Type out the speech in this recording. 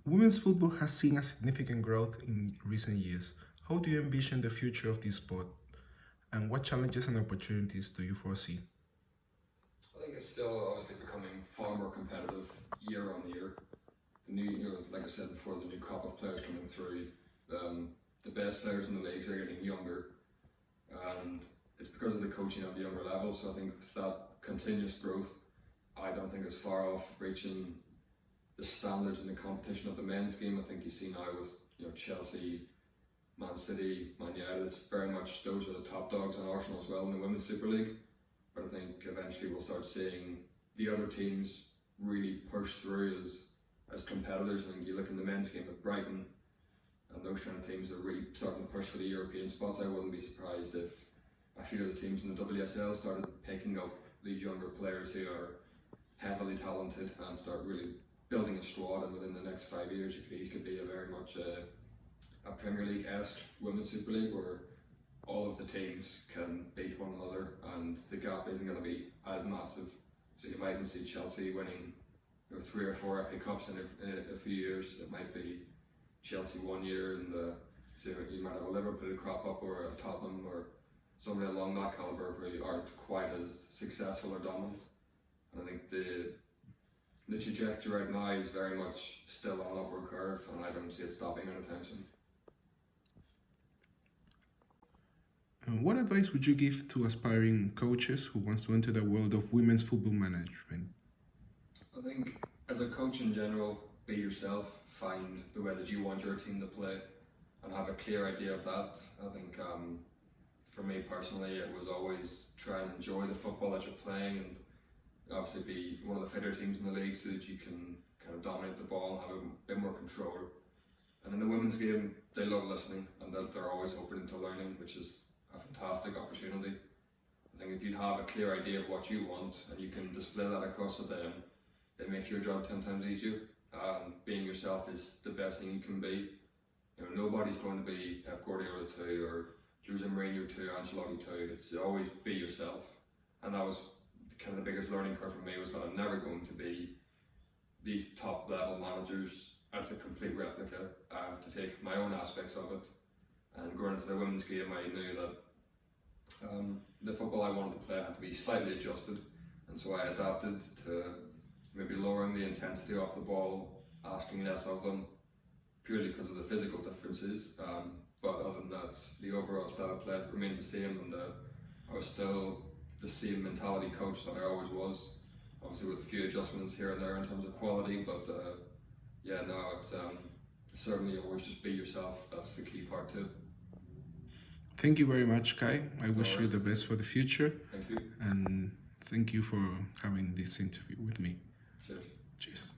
Women's football has seen a significant growth in recent years. How do you envision the future of this sport? And what challenges and opportunities do you foresee? I think it's still obviously becoming far more competitive year on year. The new, like I said before, the new crop of players coming through, the best players in the leagues are getting younger, and it's because of the coaching at the younger level. So I think with that continuous growth, I don't think it's far off reaching the standards and the competition of the men's game. I think you see now with Chelsea, Man City, Man United, it's very much those are the top dogs, and Arsenal as well in the Women's Super League. But I think eventually we'll start seeing the other teams really push through as competitors. I think you look in the men's game with Brighton and those kind of teams are really starting to push for the European spots. I wouldn't be surprised if a few of the teams in the WSL started picking up these younger players who are heavily talented and start really building a squad, and within the next 5 years it could be a very much a Premier League-esque Women's Super League where all of the teams can beat one another and the gap isn't going to be as massive. So you might even see Chelsea winning 3 or 4 FA Cups in a few years. It might be Chelsea 1 year, and so you might have a Liverpool crop up or a Tottenham or somebody along that calibre who aren't quite as successful or dominant. And I think the trajectory right now is very much still on an upward curve, and I don't see it stopping anytime soon. And what advice would you give to aspiring coaches who wants to enter the world of women's football management? I think as a coach in general, be yourself, find the way that you want your team to play and have a clear idea of that. I think for me personally, it was always try and enjoy the football that you're playing and obviously be one of the fitter teams in the league so that you can kind of dominate the ball and have a bit more control. And in the women's game, they love listening and they're always open to learning, which is a fantastic opportunity. I think if you have a clear idea of what you want and you can display that across to them, it makes your job 10 times easier. Being yourself is the best thing you can be. Nobody's going to be Pep Guardiola 2 or Jose Mourinho 2, Ancelotti 2. It's always be yourself. And that was kind of the biggest learning curve for me, was that I'm never going to be these top level managers as a complete replica. I have to take my own aspects of it. And going into the women's game, I knew that the football I wanted to play had to be slightly adjusted, and so I adapted to maybe lowering the intensity of the ball, asking less of them, purely because of the physical differences. But other than that, the overall style of play remained the same, and I was still the same mentality coach that I always was. Obviously with a few adjustments here and there in terms of quality, but yeah, no, it's certainly always just be yourself. That's the key part too. Thank you very much, Kai. I No wish you worries. the best for the future, Thank you. and thank you for having this interview with me. Cheers. Cheers.